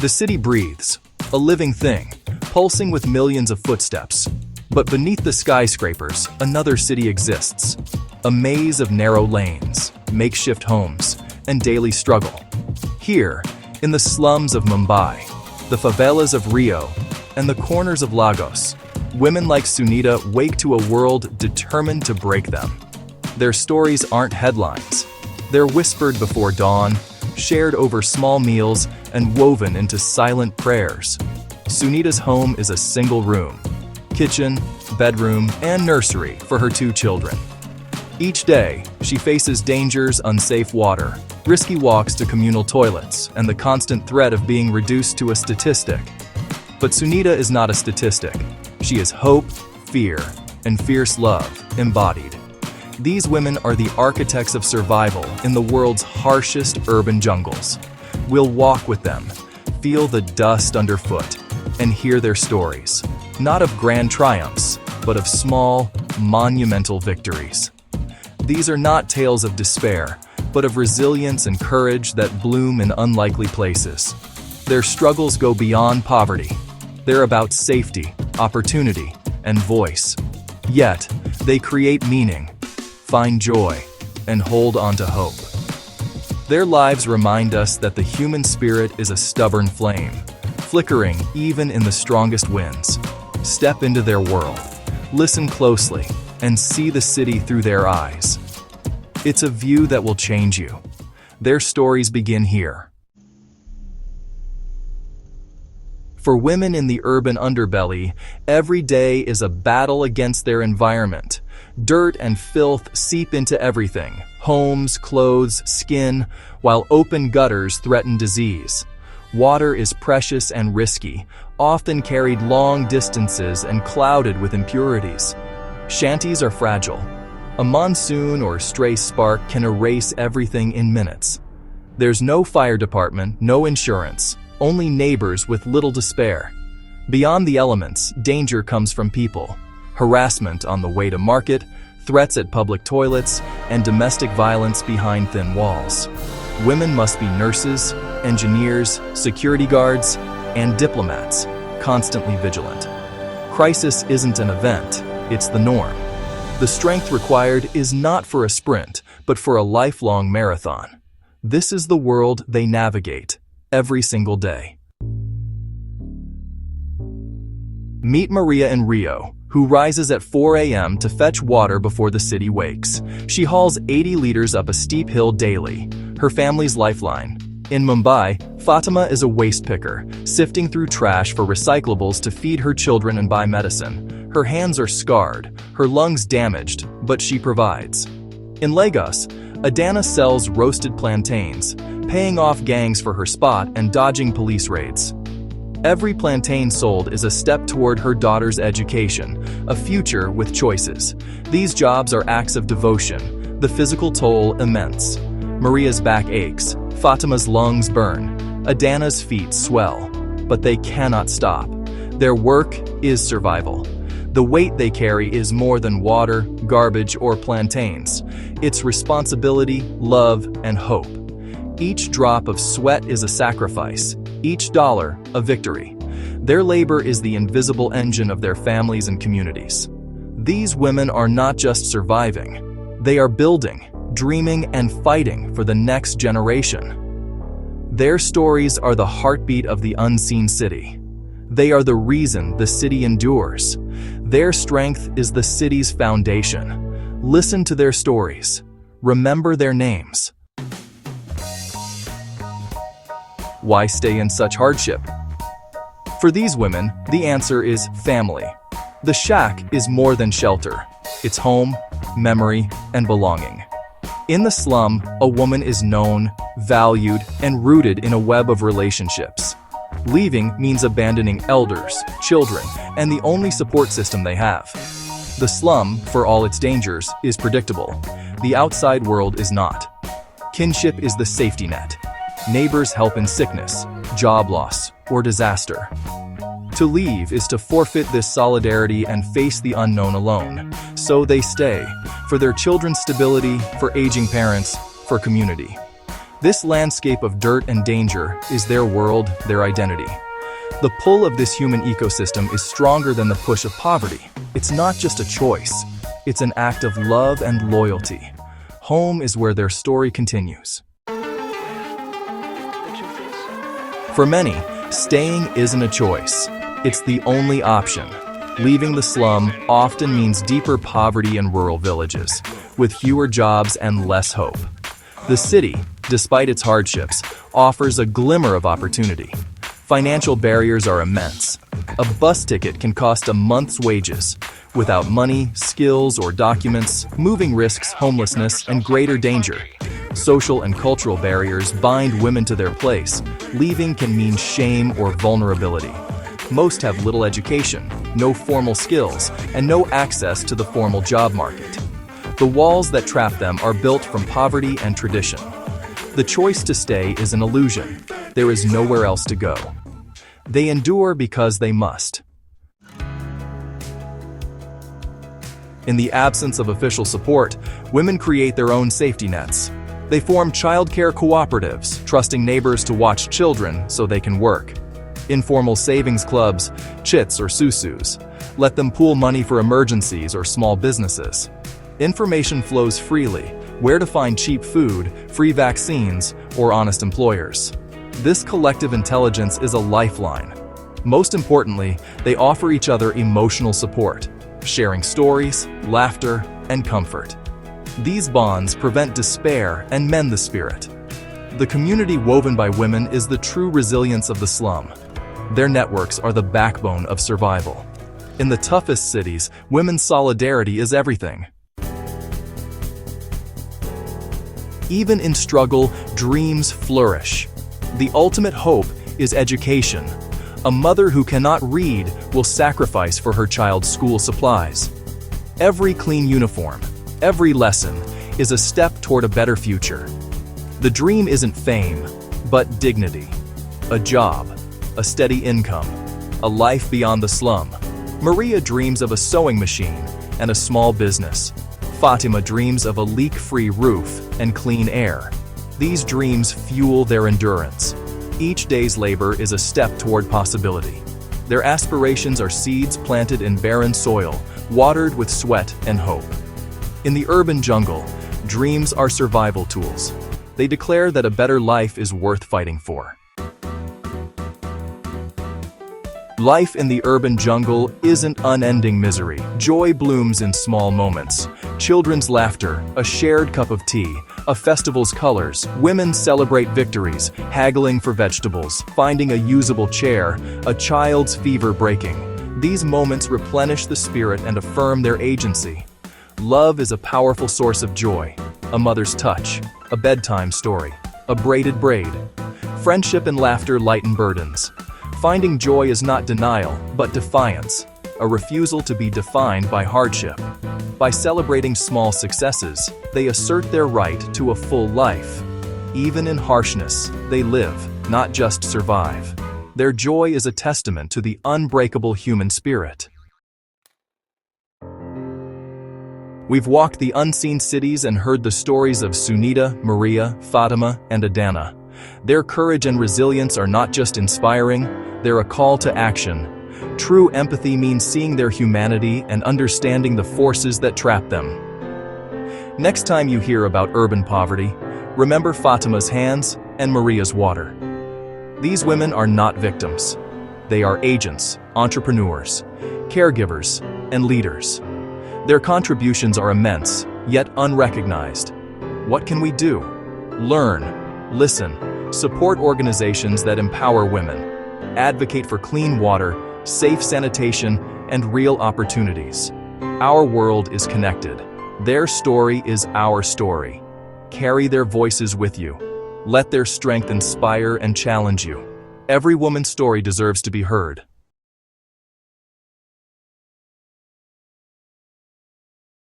The city breathes, a living thing, pulsing with millions of footsteps. But beneath the skyscrapers, another city exists. A maze of narrow lanes, makeshift homes, and daily struggle. Here, in the slums of Mumbai, the favelas of Rio, and the corners of Lagos, women like Sunita wake to a world determined to break them. Their stories aren't headlines. They're whispered before dawn, shared over small meals, and woven into silent prayers. Sunita's home is a single room, kitchen, bedroom, and nursery for her 2 children. Each day, she faces dangers, unsafe water, risky walks to communal toilets, and the constant threat of being reduced to a statistic. But Sunita is not a statistic. She is hope, fear, and fierce love embodied. These women are the architects of survival in the world's harshest urban jungles. We'll walk with them, feel the dust underfoot, and hear their stories, not of grand triumphs, but of small, monumental victories. These are not tales of despair, but of resilience and courage that bloom in unlikely places. Their struggles go beyond poverty. They're about safety, opportunity, and voice. Yet, they create meaning, find joy, and hold on to hope. Their lives remind us that the human spirit is a stubborn flame, flickering even in the strongest winds. Step into their world, listen closely, and see the city through their eyes. It's a view that will change you. Their stories begin here. For women in the urban underbelly, every day is a battle against their environment. Dirt and filth seep into everything: homes, clothes, skin, while open gutters threaten disease. Water is precious and risky, often carried long distances and clouded with impurities. Shanties are fragile. A monsoon or stray spark can erase everything in minutes. There's no fire department, no insurance, only neighbors with little to spare. Beyond the elements, danger comes from people. Harassment on the way to market, threats at public toilets, and domestic violence behind thin walls. Women must be nurses, engineers, security guards, and diplomats, constantly vigilant. Crisis isn't an event, it's the norm. The strength required is not for a sprint, but for a lifelong marathon. This is the world they navigate every single day. Meet Maria in Rio, who rises at 4 a.m. to fetch water before the city wakes. She hauls 80 liters up a steep hill daily, her family's lifeline. In Mumbai, Fatima is a waste picker, sifting through trash for recyclables to feed her children and buy medicine. Her hands are scarred, her lungs damaged, but she provides. In Lagos, Adana sells roasted plantains, paying off gangs for her spot and dodging police raids. Every plantain sold is a step toward her daughter's education, a future with choices. These jobs are acts of devotion, the physical toll immense. Maria's back aches, Fatima's lungs burn, Adana's feet swell, but they cannot stop. Their work is survival. The weight they carry is more than water, garbage, or plantains. It's responsibility, love, and hope. Each drop of sweat is a sacrifice, each dollar a victory. Their labor is the invisible engine of their families and communities. These women are not just surviving, they are building, dreaming, and fighting for the next generation. Their stories are the heartbeat of the unseen city. They are the reason the city endures. Their strength is the city's foundation. Listen to their stories. Remember their names. Why stay in such hardship? For these women, the answer is family. The shack is more than shelter. It's home, memory, and belonging. In the slum, a woman is known, valued, and rooted in a web of relationships. Leaving means abandoning elders, children, and the only support system they have. The slum, for all its dangers, is predictable. The outside world is not. Kinship is the safety net. Neighbors help in sickness, job loss, or disaster. To leave is to forfeit this solidarity and face the unknown alone. So they stay, for their children's stability, for aging parents, for community. This landscape of dirt and danger is their world, their identity. The pull of this human ecosystem is stronger than the push of poverty. It's not just a choice, it's an act of love and loyalty. Home is where their story continues. For many, staying isn't a choice. It's the only option. Leaving the slum often means deeper poverty in rural villages, with fewer jobs and less hope. The city, despite its hardships, offers a glimmer of opportunity. Financial barriers are immense. A bus ticket can cost a month's wages. Without money, skills, or documents, moving risks homelessness and greater danger. Social and cultural barriers bind women to their place. Leaving can mean shame or vulnerability. Most have little education, no formal skills, and no access to the formal job market. The walls that trap them are built from poverty and tradition. The choice to stay is an illusion. There is nowhere else to go. They endure because they must. In the absence of official support, women create their own safety nets. They form childcare cooperatives, trusting neighbors to watch children so they can work. Informal savings clubs, chits or susus, let them pool money for emergencies or small businesses. Information flows freely, where to find cheap food, free vaccines, or honest employers. This collective intelligence is a lifeline. Most importantly, they offer each other emotional support, sharing stories, laughter, and comfort. These bonds prevent despair and mend the spirit. The community woven by women is the true resilience of the slum. Their networks are the backbone of survival. In the toughest cities, women's solidarity is everything. Even in struggle, dreams flourish. The ultimate hope is education. A mother who cannot read will sacrifice for her child's school supplies. Every clean uniform, every lesson, is a step toward a better future. The dream isn't fame, but dignity. A job, a steady income, a life beyond the slum. Maria dreams of a sewing machine and a small business. Fatima dreams of a leak-free roof and clean air. These dreams fuel their endurance. Each day's labor is a step toward possibility. Their aspirations are seeds planted in barren soil, watered with sweat and hope. In the urban jungle, dreams are survival tools. They declare that a better life is worth fighting for. Life in the urban jungle isn't unending misery. Joy blooms in small moments. Children's laughter, a shared cup of tea, a festival's colors. Women celebrate victories, haggling for vegetables, finding a usable chair, a child's fever breaking. These moments replenish the spirit and affirm their agency. Love is a powerful source of joy. A mother's touch, a bedtime story, a braided braid. Friendship and laughter lighten burdens. Finding joy is not denial, but defiance, a refusal to be defined by hardship. By celebrating small successes, they assert their right to a full life. Even in harshness, they live, not just survive. Their joy is a testament to the unbreakable human spirit. We've walked the unseen cities and heard the stories of Sunita, Maria, Fatima, and Adana. Their courage and resilience are not just inspiring, they're a call to action. True empathy means seeing their humanity and understanding the forces that trap them. Next time you hear about urban poverty, remember Fatima's hands and Maria's water. These women are not victims. They are agents, entrepreneurs, caregivers, and leaders. Their contributions are immense, yet unrecognized. What can we do? Learn, listen, support organizations that empower women, advocate for clean water, safe sanitation, and real opportunities. Our world is connected. Their story is our story. Carry their voices with you. Let their strength inspire and challenge you. Every woman's story deserves to be heard.